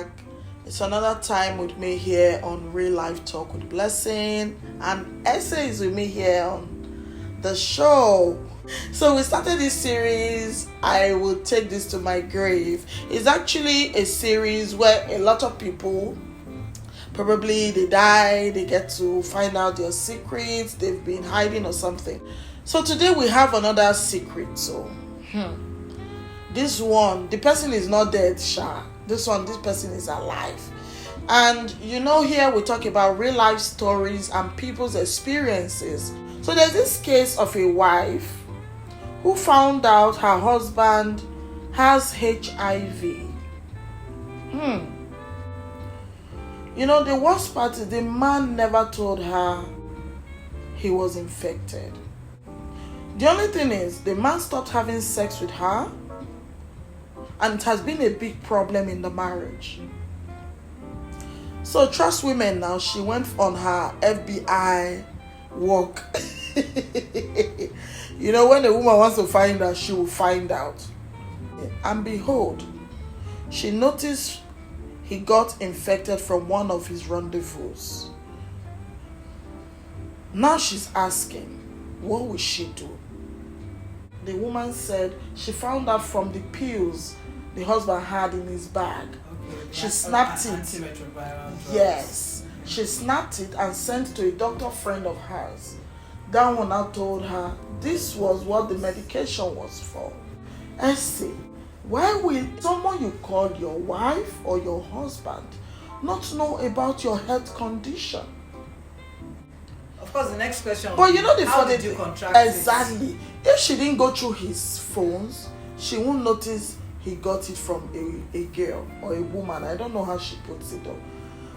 back. It's another time with me here on Real Life Talk with Blessing, and Essay is with me here on the show. So we started this series, I Will Take This to My Grave. It's actually a series where a lot of people, probably they die, they get to find out their secrets they've been hiding or something. So today we have another secret. So this one, the person is not dead, Sha. This person is alive. And here we talk about real life stories and people's experiences. So there's this case of a wife who found out her husband has HIV. The worst part is the man never told her he was infected. The only thing is, the man stopped having sex with her, and it has been a big problem in the marriage. So trust women now, she went on her FBI walk. When a woman wants to find out, she will find out. And behold, she noticed he got infected from one of his rendezvous. Now she's asking, what will she do? The woman said she found out from the pills the husband had in his bag. Okay, she snapped it. Yes. She snapped it and sent to a doctor friend of hers. That one now told her this was what the medication was for. I say, why will someone you call your wife or your husband not know about your health condition? Of course, the next question. But how did you contract exactly? If she didn't go through his phones, she won't notice he got it from a girl or a woman. I don't know how she puts it up.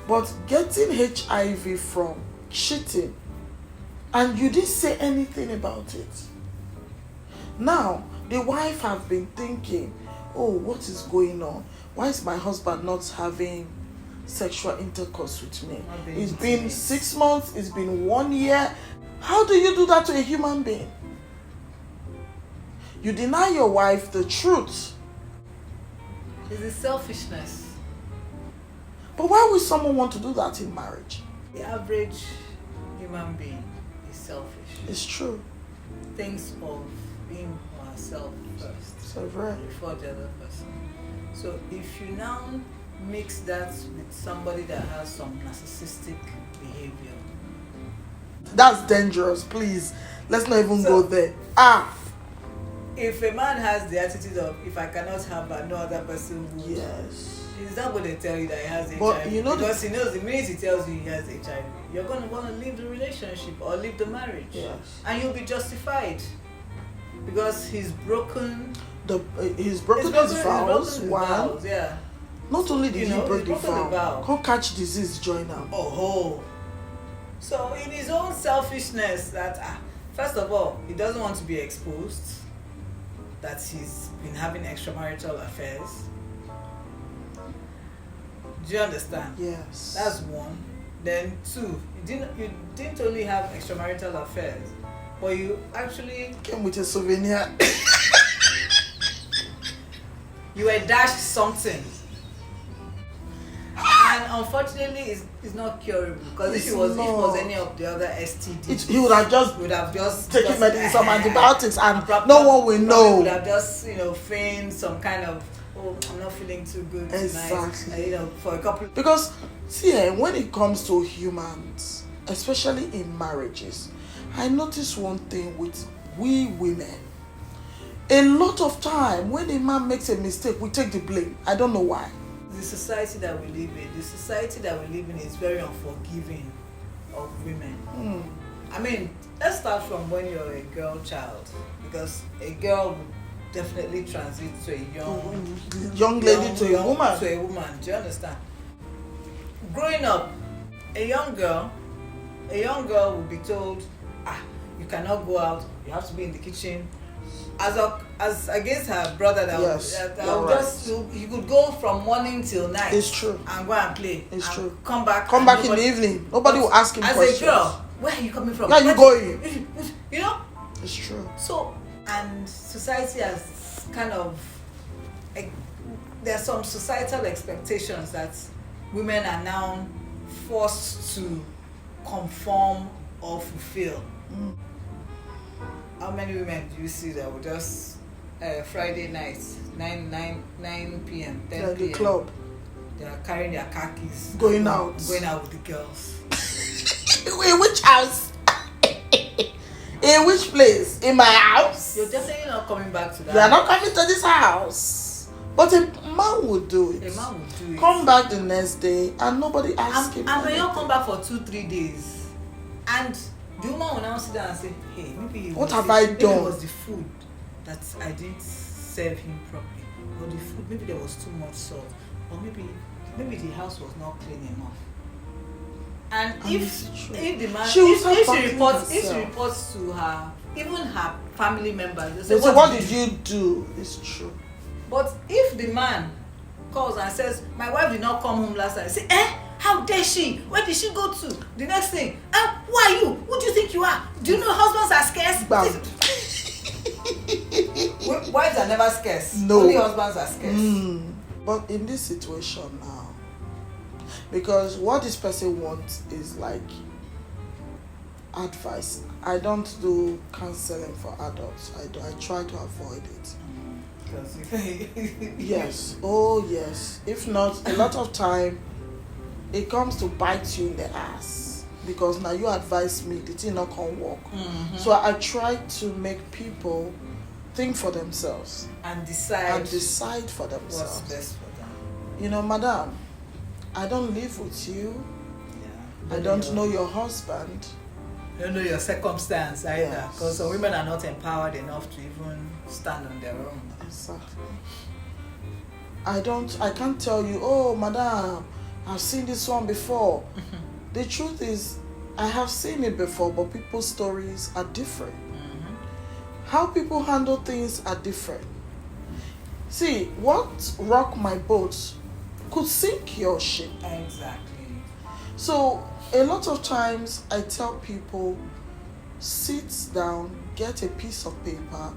But getting HIV from cheating, and you didn't say anything about it. Now, the wife has been thinking, oh, what is going on? Why is my husband not having sexual intercourse with me? It's been 6 months, it's been 1 year. How do you do that to a human being? You deny your wife the truth. It's a selfishness. But why would someone want to do that in marriage? The average human being is selfish. It's true. Thinks of him or herself first. So right. Before the other person. So if you now mix that with somebody that has some narcissistic behavior, that's dangerous. Please, let's not even go there. If a man has the attitude of, if I cannot have her, no other person would. Yes. Is that what they tell you, that he has But HIV? Because he knows the minute he tells you he has HIV, you're going to want to leave the relationship or leave the marriage. Yes. And you'll be justified. Because he's broken. He's broken his vows. Yeah. Not only did he break the vow, can't catch disease, join them. So in his own selfishness, that first of all, he doesn't want to be exposed that he's been having extramarital affairs. Do you understand? Yes. That's one. Then two, you didn't only have extramarital affairs, but you actually came with a souvenir. You were dashed something. And unfortunately, it's not curable, because if it was any of the other STDs, he would have just taken some antibiotics, and no one will know. Would have just feigned some kind of, I'm not feeling too good tonight. Exactly. For a couple. Because when it comes to humans, especially in marriages, I notice one thing with we women. A lot of time when a man makes a mistake, we take the blame. I don't know why. The society that we live in is very unforgiving of women. I mean, let's start from when you're a girl child, because a girl will definitely transit to a young lady to a woman. Do you understand? Growing up, a young girl will be told, you cannot go out, you have to be in the kitchen. As against her brother he could go from morning till night. It's true. And go and play. It's true. Come back in the evening. Nobody will ask him questions. As a girl, where are you coming from? Where are you going? It's true. So, and society has kind of there are some societal expectations that women are now forced to conform or fulfill. How many women do you see that will just Friday night 9 p.m. 10 p.m. the club, they are carrying their car keys, going out with the girls? In which house? In which place? In my house? You're definitely not coming back to that. You are not coming to this house. But a man would do it. A man would do it. Come back the next day and nobody asks him. And when you come back for 2-3 days, and the woman will now sit down and say, hey, maybe what have I done? Maybe it was the food that I didn't serve him properly, or the food, maybe there was too much salt, or maybe the house was not clean enough. And if the man, if she reports to her, even her family members, they say, what did you do? It's true. But if the man calls and says, my wife did not come home last night, say, how dare she? Where did she go to? The next thing, who are you? Who do you think you are? Do you know husbands are scarce? Wives are never scarce. No. Only husbands are scarce. But in this situation now, because what this person wants is like advice. I don't do counseling for adults. I try to avoid it. Yes. Oh yes. If not, a lot of time it comes to bite you in the ass, because now you advise me, the thing not can work. So I try to make people think for themselves and decide for themselves what's best for them. You know, madam, I don't live with you. Yeah. I don't know your husband. You don't know your circumstance either, because Yes. some women are not empowered enough to even stand on their own. Exactly. I can't tell you, oh madam, I've seen this one before. The truth is, I have seen it before, but people's stories are different. How people handle things are different. See, what rocked my boat could sink your ship. Exactly. So a lot of times I tell people, sit down, get a piece of paper.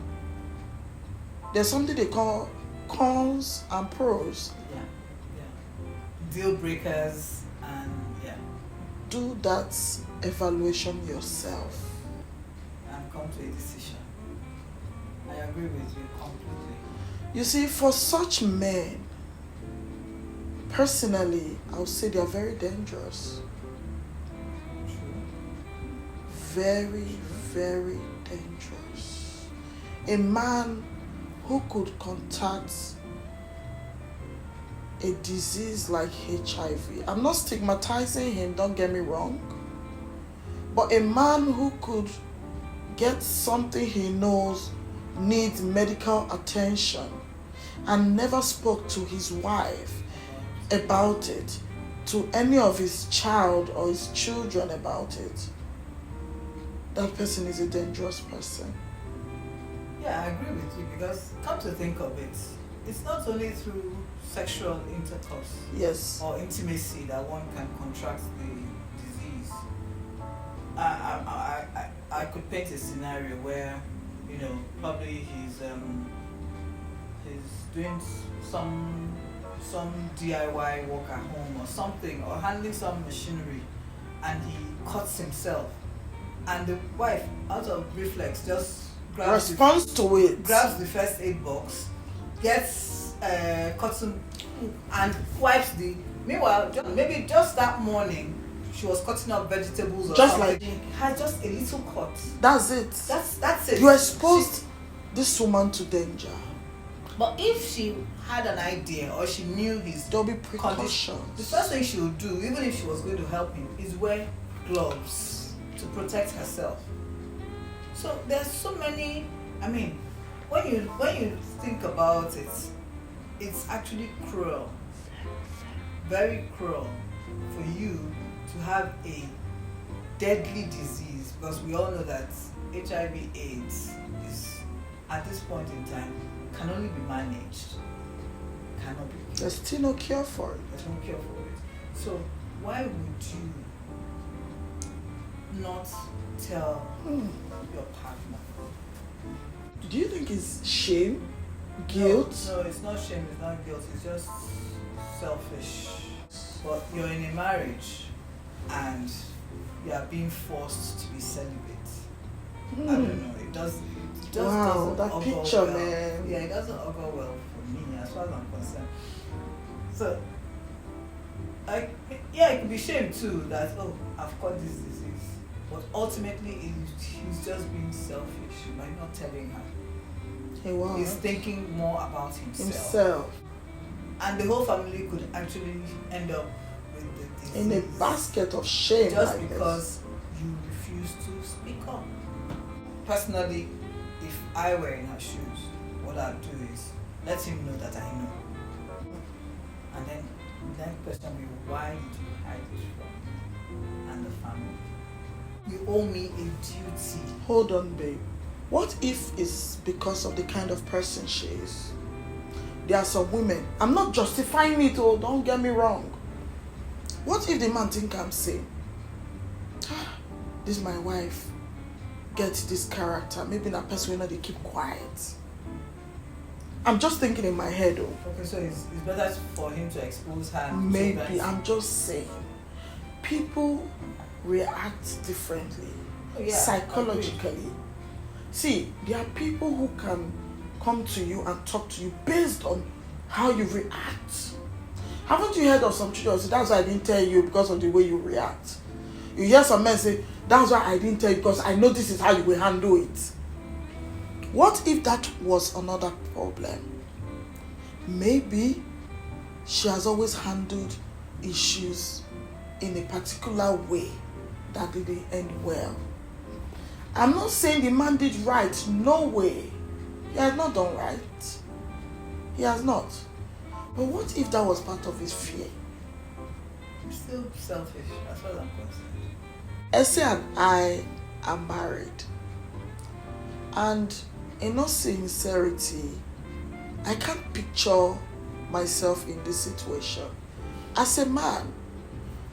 There's something they call cons and pros. Yeah. Deal breakers, and do that evaluation yourself. and come to a decision. I agree with you completely. You see, for such men, personally, I would say they are very dangerous. True. Very, very dangerous. A man who could contact a disease like HIV. I'm not stigmatizing him, don't get me wrong. But a man who could get something he knows needs medical attention and never spoke to his wife about it, to any of his child or his children about it, that person is a dangerous person. Yeah, I agree with you, because come to think of it, it's not only through sexual intercourse Yes. or intimacy that one can contract the disease. I could paint a scenario where, probably he's doing some DIY work at home or something, or handling some machinery, and he cuts himself, and the wife, out of reflex, just grabs the first aid box, gets cotton, and wipes the. Meanwhile, maybe just that morning, she was cutting up vegetables or just something. like Had just a little cut. That's it. That's it. You exposed this woman to danger. But if she had an idea, or she knew his There'll be condition, precautions. the first thing she would do, even if she was going to help him, is wear gloves to protect herself. So there's so many. I mean, when you think about it, it's actually cruel, very cruel, for you to have a deadly disease, because we all know that HIV/AIDS is, at this point in time, can only be managed. Cannot be. There's still no cure for it. There's no cure for it. So why would you not tell your partner? Do you think it's shame? Guilt? No, it's not shame, it's not guilt, it's just selfish. But you're in a marriage and you are being forced to be celibate. I don't know, it just Wow, doesn't that augur picture, well. man. Yeah, it doesn't augur well for me as far as I'm concerned. So, it could be shame too that, oh, I've got this disease. But ultimately, he's just being selfish by not telling her. Hey, wow. He's thinking more about himself. And the whole family could actually end up with the disease. In a basket of shame. Just like because you refuse to speak up. Personally, if I were in her shoes, what I'd do is let him know that I know. And then the next question will be, why did you hide it from me and the family? You owe me a duty. Hold on, babe. What if it's because of the kind of person she is? There are some women. I'm not justifying it, oh, don't get me wrong. What if the man think I'm saying, this is my wife, get this character, maybe that person will not they keep quiet. I'm just thinking in my head, oh. Okay, so it's better for him to expose her. Maybe, I'm just saying. People react differently, psychologically. See, there are people who can come to you and talk to you based on how you react. Haven't you heard of some children say, that's why I didn't tell you because of the way you react? You hear some men say, that's why I didn't tell you because I know this is how you will handle it. What if that was another problem? Maybe she has always handled issues in a particular way that didn't end well. I'm not saying the man did right. No way. He has not done right. He has not. But what if that was part of his fear? I'm still selfish, as far as I'm concerned. Essie and I are married. And in all sincerity, I can't picture myself in this situation. As a man,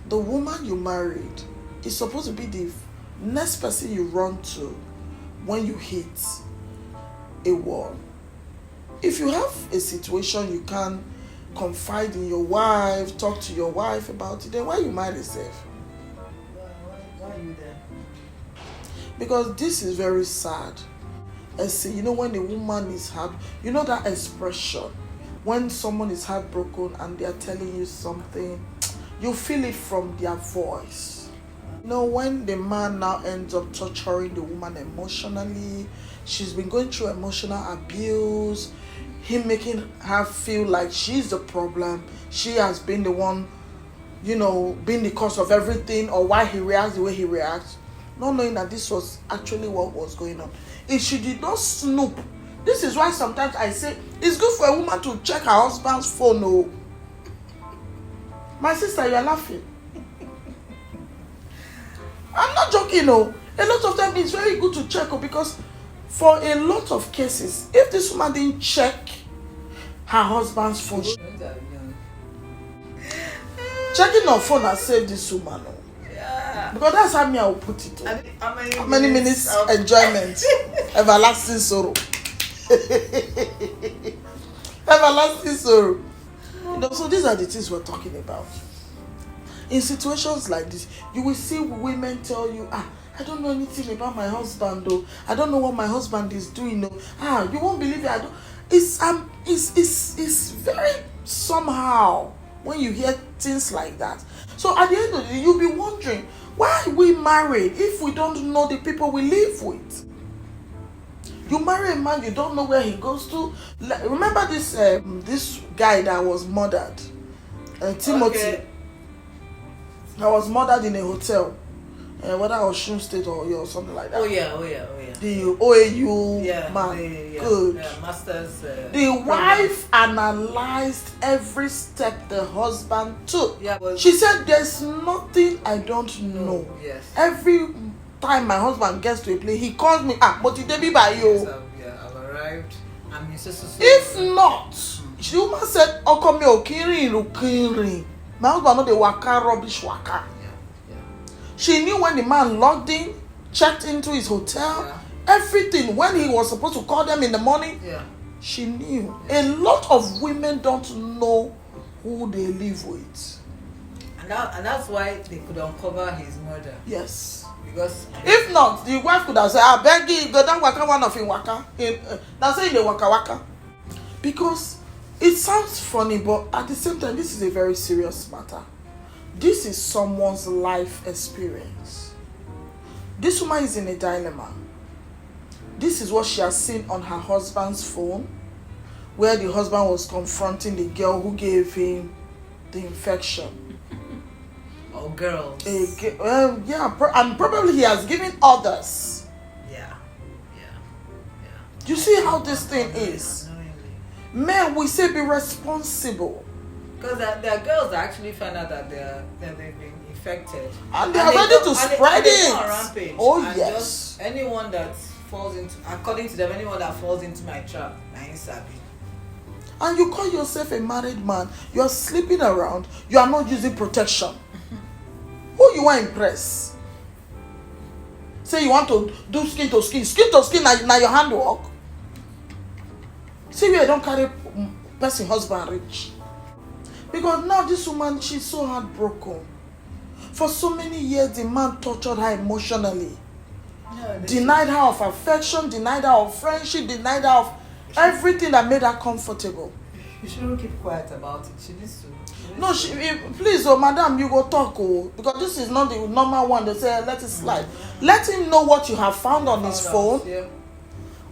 the woman you married is supposed to be the next person you run to when you hit a wall. If you have a situation you can confide in your wife, talk to your wife about it, then why you marry yourself? Why are you there? Because this is very sad. I see, you know, when a woman is you know that expression, when someone is heartbroken and they are telling you something, you feel it from their voice. You know, when the man now ends up torturing the woman emotionally, she's been going through emotional abuse, him making her feel like she's the problem, she has been the one, you know, being the cause of everything, or why he reacts the way he reacts, not knowing that this was actually what was going on. If she did not snoop, this is why sometimes I say it's good for a woman to check her husband's phone. Oh, my sister, you are laughing. I'm not joking. Oh, a lot of times it's very good to check, because for a lot of cases, if this woman didn't check her husband's phone, checking her phone has saved this woman. Oh. Yeah. Because that's how I will put it. Oh. How many minutes of enjoyment? Everlasting sorrow. Everlasting sorrow. You know, so these are the things we're talking about. In situations like this, you will see women tell you, I don't know anything about my husband, though. I don't know what my husband is doing, though. You won't believe it. It's very somehow when you hear things like that. So at the end of the day, you'll be wondering, why are we married if we don't know the people we live with? You marry a man, you don't know where he goes to. Remember this guy that was murdered, Timothy. Okay. That was murdered in a hotel, whether Osun State or something like that. Oh yeah. The OAU man. Good. Masters. The wife analyzed every step the husband took. Yeah, she said, "There's nothing I don't know. Yes. Every time my husband gets to a place, he calls me. But you be by you. Yes, I've arrived. I'm in so. If not, the woman said, "Oko mi okiri. My husband know the waka rubbish waka." Yeah. She knew when the man logged in, checked into his hotel, everything. When he was supposed to call them in the morning, She knew. A lot of women don't know who they live with. And that's why they could uncover his murder. Yes. Because if not, the wife could have said, I beg you, go down waka one of in waka. That's saying the waka waka. Because it sounds funny, but at the same time, this is a very serious matter. This is someone's life experience. This woman is in a dilemma. This is what she has seen on her husband's phone, where the husband was confronting the girl who gave him the infection. Or girls. And probably he has given others. Yeah. You see how this thing is? Men, we say be responsible. Because there are girls that actually find out that they've been infected. And they are ready to spread it. Rampage. Oh, and yes. Just anyone that falls into, according to them, anyone that falls into my trap, I ain't sabi. And you call yourself a married man, you are sleeping around, you are not using protection. Who you want to impress? Say you want to do skin to skin, now your handwork. See where you don't carry person husband rich. Because now this woman, she's so heartbroken. For so many years, the man tortured her emotionally. Denied her of affection, denied her of friendship, denied her of everything that made her comfortable. You shouldn't keep quiet about it. She needs to. Please, madam, you go talk, because this is not the normal one. They say let it slide. Let him know what you have found on his phone. Yeah.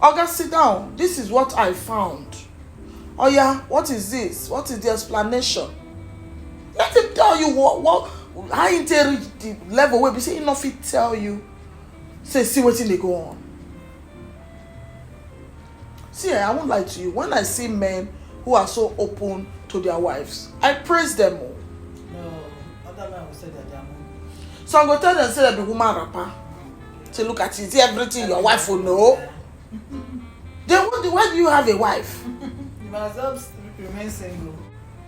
Oga, sit down. This is what I found. Oh yeah, what is this? What is the explanation? Let him tell you what how he reach the level where we say enough. He tell you. Say, see what they go on. See, I won't lie to you. When I see men who are so open to their wives, I praise them all. No, other men will say that they are moving. So I'm going to tell them, say that the woman rapper. Say, look at it, see everything your wife will know. Then why do you have a wife? You must just remain single.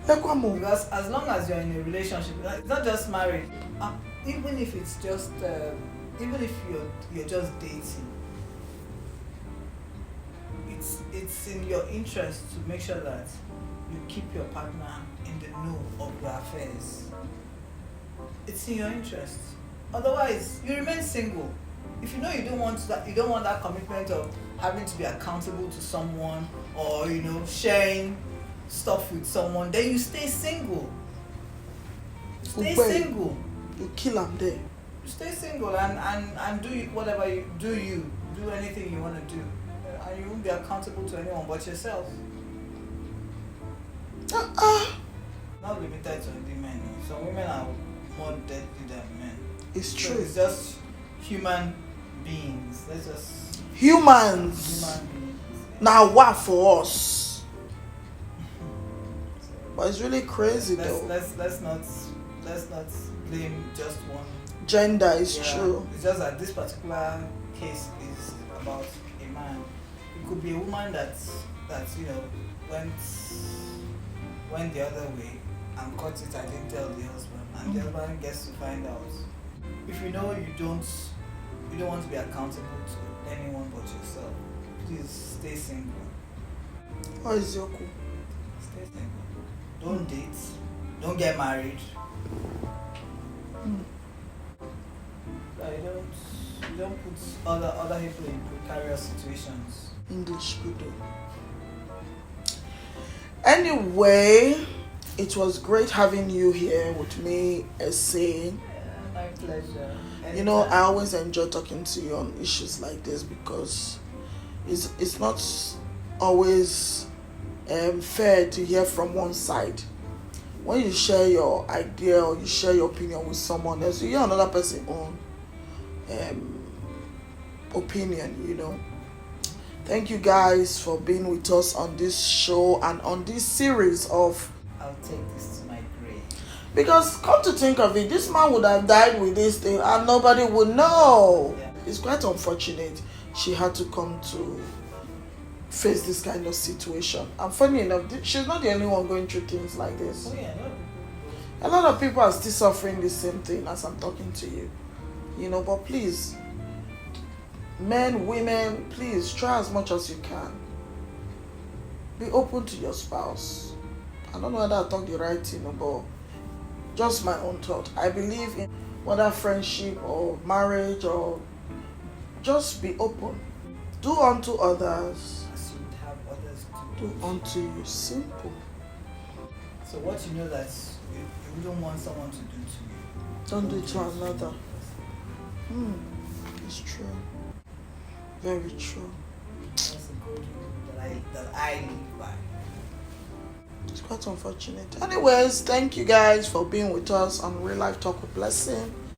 Because as long as you're in a relationship, it's not just married. Even if it's just, even if you're just dating, it's in your interest to make sure that you keep your partner in the know of your affairs. It's in your interest. Otherwise, you remain single. If you know you don't want that commitment of having to be accountable to someone, or sharing stuff with someone, then you stay single. Stay single. You kill them there. You stay single and do whatever you do anything you want to do, and you won't be accountable to anyone but yourself. Not limited to the men. Some women are more deadly than men. It's So true. it's just human beings. Let's just Humans. human beings. Now what for us? But it's really crazy though. Let's not blame just one. Gender is true. It's just that this particular case is about a man. It could be a woman that went the other way and caught it. I didn't tell the husband, and the husband gets to find out. If you know you don't want to be accountable to anyone but yourself, please stay single. What is your cool? Stay single. Don't date. Don't get married. You don't put other people in precarious situations. English good. Anyway, it was great having you here with me, Essay. My pleasure. I always enjoy talking to you on issues like this because it's not always fair to hear from one side. When you share your idea or you share your opinion with someone else, you hear another person's own opinion. Thank you guys for being with us on this show and on this series of I'll take this to my grave. Because come to think of it, this man would have died with this thing and nobody would know. Yeah. It's quite unfortunate she had to come to face this kind of situation. And funny enough, she's not the only one going through things like this. Oh yeah, a lot of people are still suffering the same thing as I'm talking to you. But please, men, women, please try as much as you can. Be open to your spouse. I don't know whether I talk the right thing, but just my own thought. I believe in whether friendship or marriage, or just be open. Do unto others, as you would have others do unto you. Simple. So what you know that you wouldn't want someone to do to you, Don't do it to another. It's true. Very true. that's a good rule that I live by. It's quite unfortunate. Anyways, thank you guys for being with us on Real Life Talk with Blessing.